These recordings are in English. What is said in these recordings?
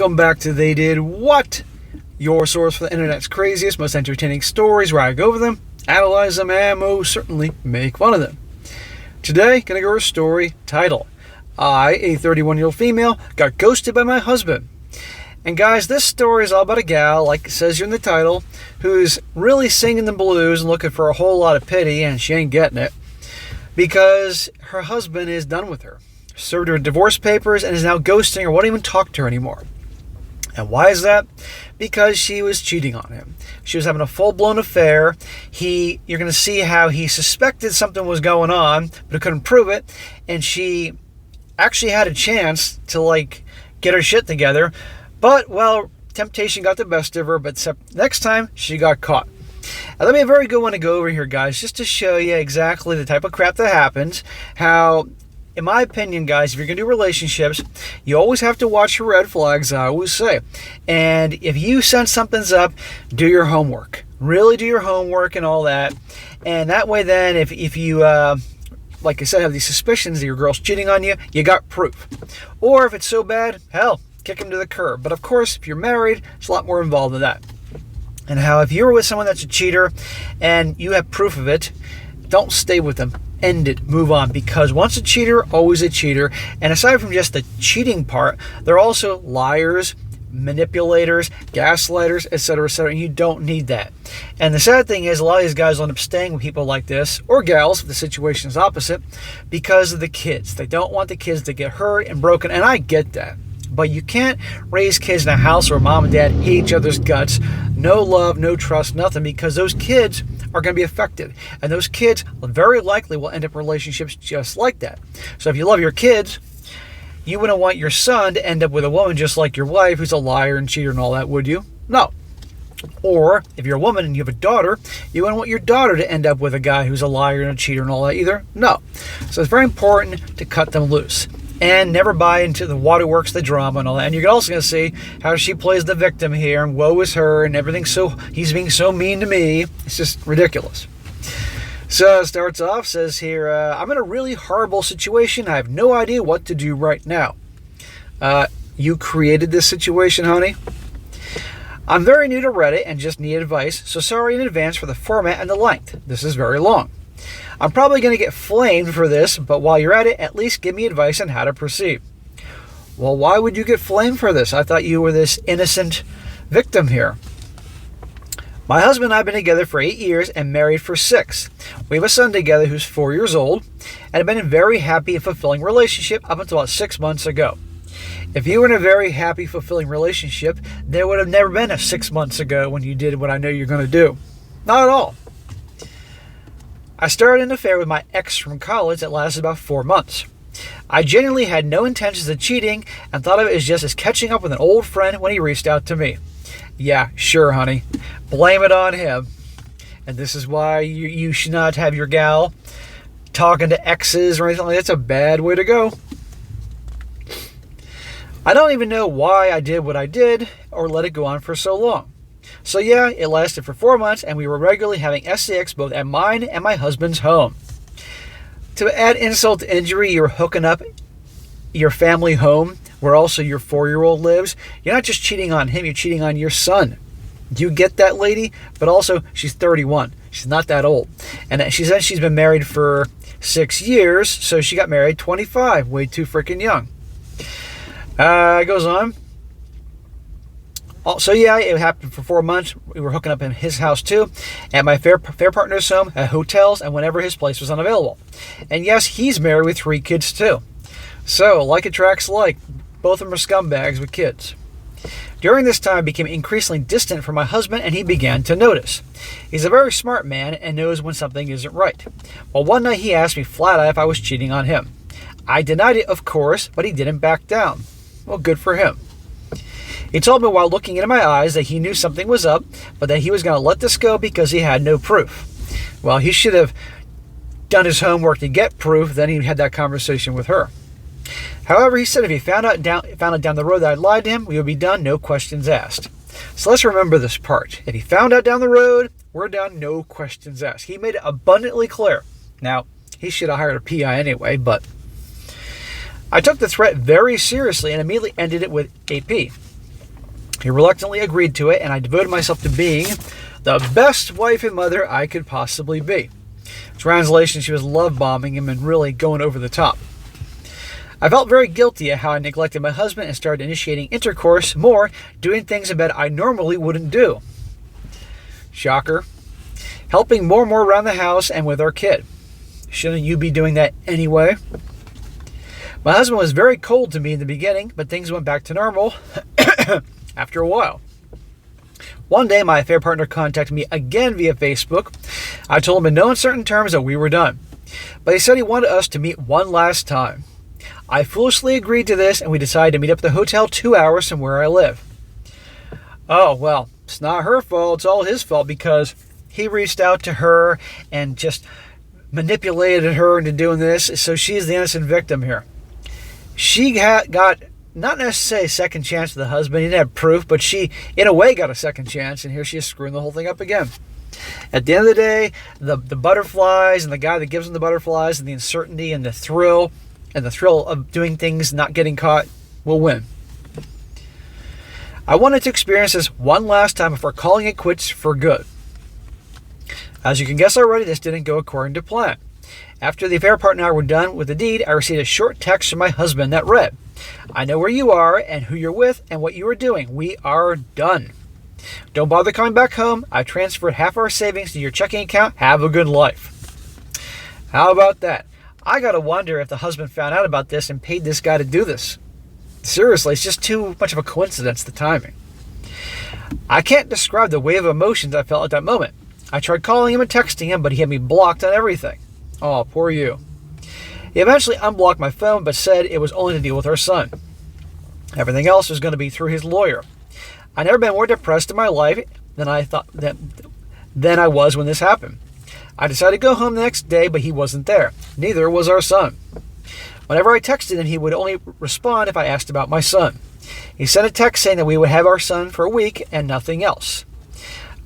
Welcome back to They Did What? Your source for the internet's craziest, most entertaining stories, where I go over them, analyze them, and most certainly make fun of them. Today, gonna go over a story titled, I, a 31-year-old female, got ghosted by my husband. And guys, this story is all about a gal, like it says here in the title, who's really singing the blues and looking for a whole lot of pity, and she ain't getting it, because her husband is done with her. Served her divorce papers and is now ghosting her, won't even talk to her anymore. And why is that? Because she was cheating on him. She was having a full-blown affair. You're going to see how he suspected something was going on, but couldn't prove it. And she actually had a chance to, get her shit together. But, temptation got the best of her. But next time, she got caught. Now, let me have a very good one to go over here, guys, just to show you exactly the type of crap that happens. How, in my opinion, guys, if you're going to do relationships, you always have to watch your red flags, I always say. And if you sense something's up, do your homework. Really do your homework and all that. And that way then, if you, like I said, have these suspicions that your girl's cheating on you, you got proof. Or if it's so bad, hell, kick him to the curb. But of course, if you're married, it's a lot more involved than that. And how if you're with someone that's a cheater and you have proof of it, don't stay with them. End it. Move on. Because once a cheater, always a cheater. And aside from just the cheating part, they're also liars, manipulators, gaslighters, etc., etc. And you don't need that. And the sad thing is, a lot of these guys will end up staying with people like this, or gals if the situation is opposite, because of the kids. They don't want the kids to get hurt and broken. And I get that. But you can't raise kids in a house where mom and dad hate each other's guts. No love, no trust, nothing, because those kids are going to be affected. And those kids very likely will end up in relationships just like that. So if you love your kids, you wouldn't want your son to end up with a woman just like your wife who's a liar and cheater and all that, would you? No. Or if you're a woman and you have a daughter, you wouldn't want your daughter to end up with a guy who's a liar and a cheater and all that either. No. So it's very important to cut them loose. And never buy into the waterworks, the drama and all that. And you're also going to see how she plays the victim here, and woe is her, and he's being so mean to me. It's just ridiculous. So it starts off, says here, I'm in a really horrible situation. I have no idea what to do right now. You created this situation, honey? I'm very new to Reddit and just need advice, so sorry in advance for the format and the length. This is very long. I'm probably going to get flamed for this, but while you're at it, at least give me advice on how to proceed. Well, why would you get flamed for this? I thought you were this innocent victim here. My husband and I have been together for 8 years and married for 6. We have a son together who's 4 years old and have been in a very happy and fulfilling relationship up until about 6 months ago. If you were in a very happy, fulfilling relationship, there would have never been a 6 months ago when you did what I know you're going to do. Not at all. I started an affair with my ex from college that lasted about 4 months. I genuinely had no intentions of cheating and thought of it as just as catching up with an old friend when he reached out to me. Yeah, sure, honey. Blame it on him. And this is why you should not have your gal talking to exes or anything like that. That's a bad way to go. I don't even know why I did what I did or let it go on for so long. So yeah, it lasted for 4 months, and we were regularly having sex both at mine and my husband's home. To add insult to injury, you're hooking up your family home, where also your 4-year-old lives. You're not just cheating on him, you're cheating on your son. Do you get that, lady? But also, she's 31. She's not that old. And she says she's been married for 6 years, so she got married 25, way too freaking young. It goes on. So yeah, it happened for 4 months. We were hooking up in his house too, at my fair partner's home, at hotels, and whenever his place was unavailable. And yes, he's married with 3 kids too. So, like attracts like. Both of them are scumbags with kids. During this time, I became increasingly distant from my husband, and he began to notice. He's a very smart man and knows when something isn't right. Well, one night he asked me flat out if I was cheating on him. I denied it, of course, but he didn't back down. Well, good for him. He told me while looking into my eyes that he knew something was up, but that he was going to let this go because he had no proof. Well, he should have done his homework to get proof, then he had that conversation with her. However, he said if he found out down the road that I'd lied to him, we would be done, no questions asked. So let's remember this part. If he found out down the road, we're done, no questions asked. He made it abundantly clear. Now, he should have hired a PI anyway, but I took the threat very seriously and immediately ended it with AP. He reluctantly agreed to it, and I devoted myself to being the best wife and mother I could possibly be. Translation, she was love bombing him and really going over the top. I felt very guilty at how I neglected my husband and started initiating intercourse more, doing things in bed I normally wouldn't do. Shocker. Helping more and more around the house and with our kid. Shouldn't you be doing that anyway? My husband was very cold to me in the beginning, but things went back to normal after a while. One day, my affair partner contacted me again via Facebook. I told him in no uncertain terms that we were done, but he said he wanted us to meet one last time. I foolishly agreed to this, and we decided to meet up at the hotel 2 hours from where I live. Oh, well, it's not her fault. It's all his fault because he reached out to her and just manipulated her into doing this, so she's the innocent victim here. She got not necessarily a second chance with the husband. He didn't have proof, but she, in a way, got a second chance, and here she is screwing the whole thing up again. At the end of the day, the butterflies and the guy that gives them the butterflies and the uncertainty and the thrill of doing things, not getting caught, will win. I wanted to experience this one last time before calling it quits for good. As you can guess already, this didn't go according to plan. After the affair partner and I were done with the deed, I received a short text from my husband that read, "I know where you are and who you're with and what you are doing. We are done. Don't bother coming back home. I transferred half our savings to your checking account. Have a good life." How about that? I gotta wonder if the husband found out about this and paid this guy to do this. Seriously, it's just too much of a coincidence, the timing. I can't describe the wave of emotions I felt at that moment. I tried calling him and texting him, but he had me blocked on everything. Oh, poor you. He eventually unblocked my phone, but said it was only to deal with our son. Everything else was going to be through his lawyer. I've never been more depressed in my life than I was when this happened. I decided to go home the next day, but he wasn't there. Neither was our son. Whenever I texted him, he would only respond if I asked about my son. He sent a text saying that we would have our son for a week and nothing else.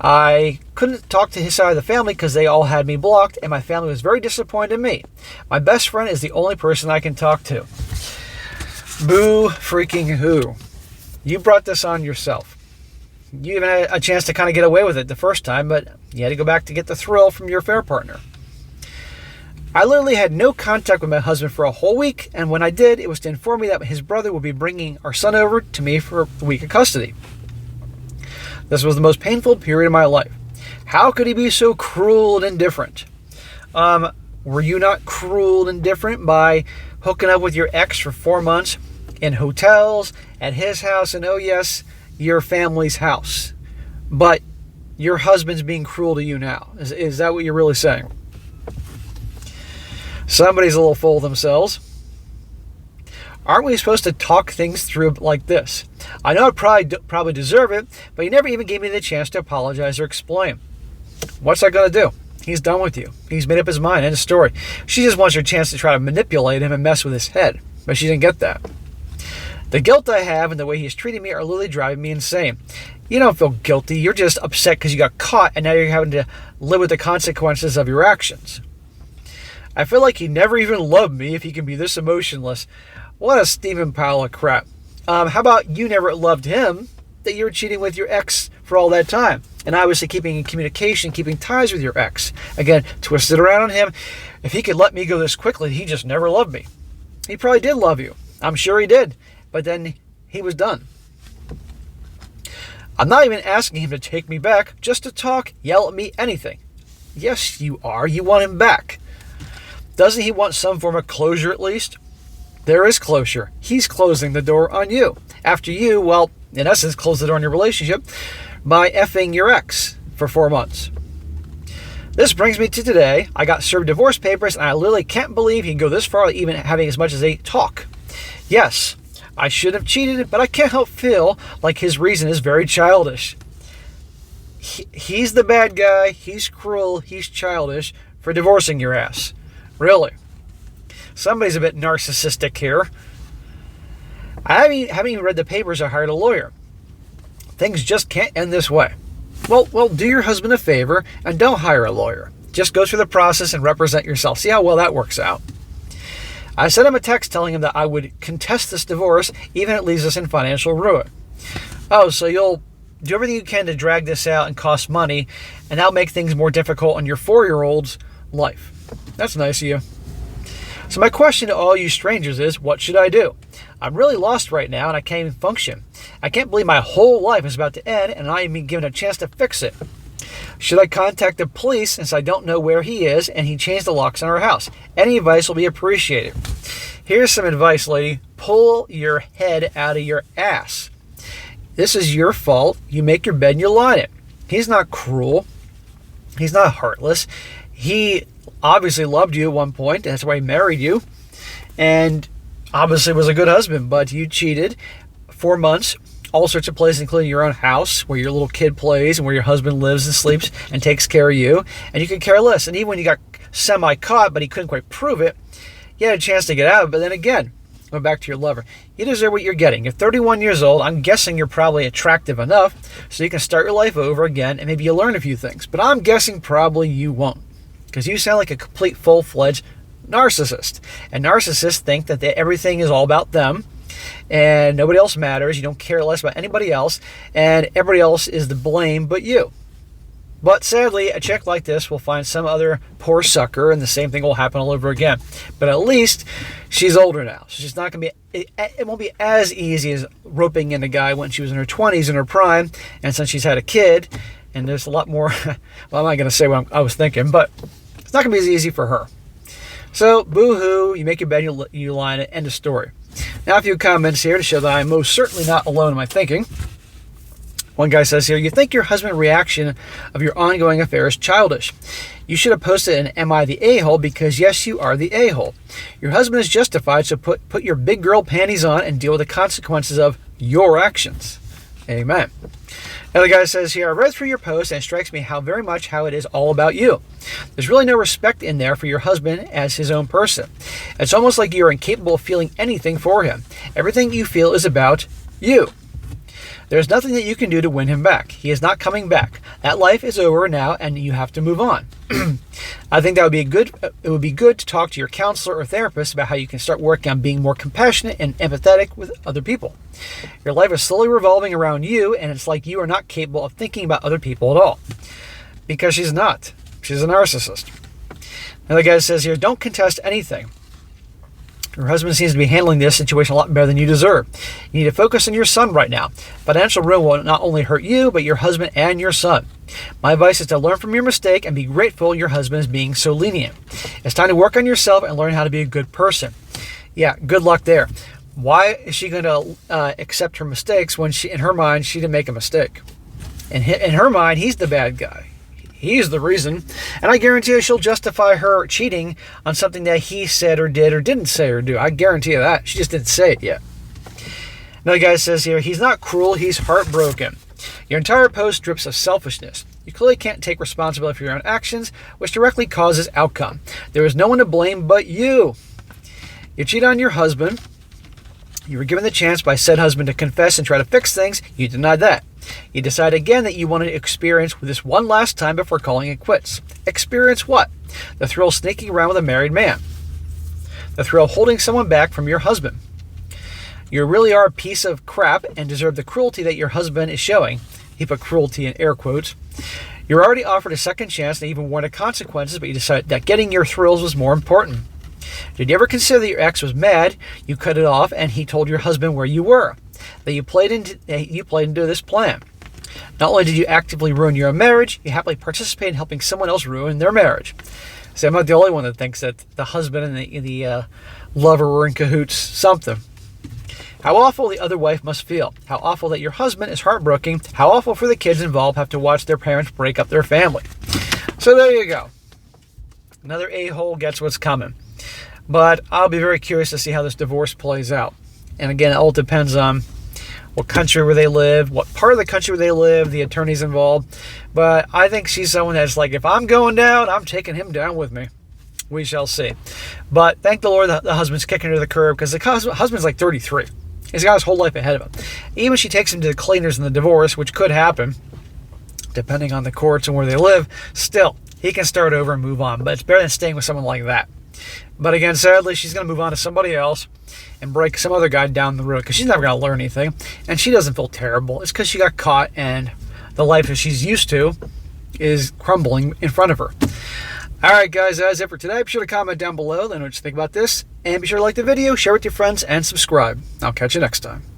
I couldn't talk to his side of the family because they all had me blocked, and my family was very disappointed in me. My best friend is the only person I can talk to. Boo freaking who. You brought this on yourself. You even had a chance to kind of get away with it the first time, but you had to go back to get the thrill from your affair partner. I literally had no contact with my husband for a whole week, and when I did, it was to inform me that his brother would be bringing our son over to me for a week of custody. This was the most painful period of my life. How could he be so cruel and indifferent? Were you not cruel and indifferent by hooking up with your ex for 4 months in hotels, at his house, and oh yes, your family's house? But your husband's being cruel to you now. Is that what you're really saying? Somebody's a little full of themselves. Aren't we supposed to talk things through like this? I know I probably deserve it, but he never even gave me the chance to apologize or explain. What's that going to do? He's done with you. He's made up his mind. End of story. She just wants her chance to try to manipulate him and mess with his head, but she didn't get that. The guilt I have and the way he's treating me are literally driving me insane. You don't feel guilty. You're just upset because you got caught and now you're having to live with the consequences of your actions. I feel like he never even loved me if he can be this emotionless. What a steaming pile of crap. How about you never loved him, that you were cheating with your ex for all that time? And obviously keeping in communication, keeping ties with your ex. Again, twisted around on him. If he could let me go this quickly, he just never loved me. He probably did love you. I'm sure he did. But then he was done. I'm not even asking him to take me back, just to talk, yell at me, anything. Yes, you are. You want him back. Doesn't he want some form of closure at least? There is closure. He's closing the door on you. After you, well, in essence, close the door on your relationship by effing your ex for 4 months. This brings me to today. I got served divorce papers, and I literally can't believe he can go this far, even having as much as a talk. Yes, I should have cheated, but I can't help feel like his reason is very childish. He's the bad guy. He's cruel. He's childish for divorcing your ass. Really. Somebody's a bit narcissistic here. I haven't even read the papers or hired a lawyer. Things just can't end this way. Well, do your husband a favor and don't hire a lawyer. Just go through the process and represent yourself. See how well that works out. I sent him a text telling him that I would contest this divorce even if it leaves us in financial ruin. Oh, so you'll do everything you can to drag this out and cost money, and that'll make things more difficult on your 4-year-old's life. That's nice of you. So my question to all you strangers is, what should I do? I'm really lost right now, and I can't even function. I can't believe my whole life is about to end, and I ain't even given a chance to fix it. Should I contact the police since I don't know where he is and he changed the locks on our house? Any advice will be appreciated. Here's some advice, lady. Pull your head out of your ass. This is your fault. You make your bed and you lie in it. He's not cruel. He's not heartless. He obviously loved you at one point. That's why he married you. And obviously was a good husband, but you cheated 4 months, all sorts of places, including your own house where your little kid plays and where your husband lives and sleeps and takes care of you. And you could care less. And even when you got semi-caught, but he couldn't quite prove it, you had a chance to get out. But then again, going back to your lover, you deserve what you're getting. You're 31 years old. I'm guessing you're probably attractive enough so you can start your life over again and maybe you'll learn a few things. But I'm guessing probably you won't, because you sound like a complete full-fledged narcissist. And narcissists think that everything is all about them and nobody else matters. You don't care less about anybody else, and everybody else is to blame but you. But sadly, a chick like this will find some other poor sucker, and the same thing will happen all over again. But at least she's older now, so she's not going to be. It won't be as easy as roping in a guy when she was in her 20s, in her prime, and since she's had a kid, and there's a lot more. Well, I'm not going to say what I was thinking, but it's not going to be as easy for her. So, boo-hoo, you make your bed, you lie in it, end of story. Now, a few comments here to show that I'm most certainly not alone in my thinking. One guy says here, you think your husband's reaction of your ongoing affair is childish. You should have posted an "Am I the a-hole?" because yes, you are the a-hole. Your husband is justified, so put your big girl panties on and deal with the consequences of your actions. Amen. Another guy says here, I read through your post and it strikes me how it is all about you. There's really no respect in there for your husband as his own person. It's almost like you're incapable of feeling anything for him. Everything you feel is about you. There's nothing that you can do to win him back. He is not coming back. That life is over now and you have to move on. I think it would be good to talk to your counselor or therapist about how you can start working on being more compassionate and empathetic with other people. Your life is slowly revolving around you, and it's like you are not capable of thinking about other people at all. Because she's not. She's a narcissist. Another guy says here, don't contest anything. Your husband seems to be handling this situation a lot better than you deserve. You need to focus on your son right now. Financial ruin will not only hurt you, but your husband and your son. My advice is to learn from your mistake and be grateful your husband is being so lenient. It's time to work on yourself and learn how to be a good person. Yeah, good luck there. Why is she going to accept her mistakes when in her mind, she didn't make a mistake? In her mind, he's the bad guy. He's the reason. And I guarantee you she'll justify her cheating on something that he said or did or didn't say or do. I guarantee you that. She just didn't say it yet. Another guy says here, he's not cruel, he's heartbroken. Your entire post drips of selfishness. You clearly can't take responsibility for your own actions, which directly causes outcome. There is no one to blame but you. You cheat on your husband. You were given the chance by said husband to confess and try to fix things. You denied that. You decide again that you wanted to experience this one last time before calling it quits. Experience what? The thrill of sneaking around with a married man. The thrill of holding someone back from your husband. You really are a piece of crap and deserve the cruelty that your husband is showing. He put cruelty in air quotes. You're already offered a second chance and even warned of consequences, but you decided that getting your thrills was more important. Did you ever consider that your ex was mad, you cut it off, and he told your husband where you were? That you played into this plan. Not only did you actively ruin your own marriage, you happily participate in helping someone else ruin their marriage. See, I'm not the only one that thinks that the husband and the lover were in cahoots something. How awful the other wife must feel. How awful that your husband is heartbroken. How awful for the kids involved have to watch their parents break up their family. So there you go. Another a-hole gets what's coming. But I'll be very curious to see how this divorce plays out. And again, it all depends on what country where they live, what part of the country where they live, the attorneys involved. But I think she's someone that's like, if I'm going down, I'm taking him down with me. We shall see. But thank the Lord the husband's kicking her to the curb, because the husband's like 33. He's got his whole life ahead of him. Even if she takes him to the cleaners in the divorce, which could happen, depending on the courts and where they live, still, he can start over and move on. But it's better than staying with someone like that. But again, sadly, she's going to move on to somebody else and break some other guy down the road because she's never going to learn anything. And she doesn't feel terrible. It's because she got caught and the life that she's used to is crumbling in front of her. All right, guys, that's it for today. Be sure to comment down below. Let me know what you think about this. And be sure to like the video, share with your friends, and subscribe. I'll catch you next time.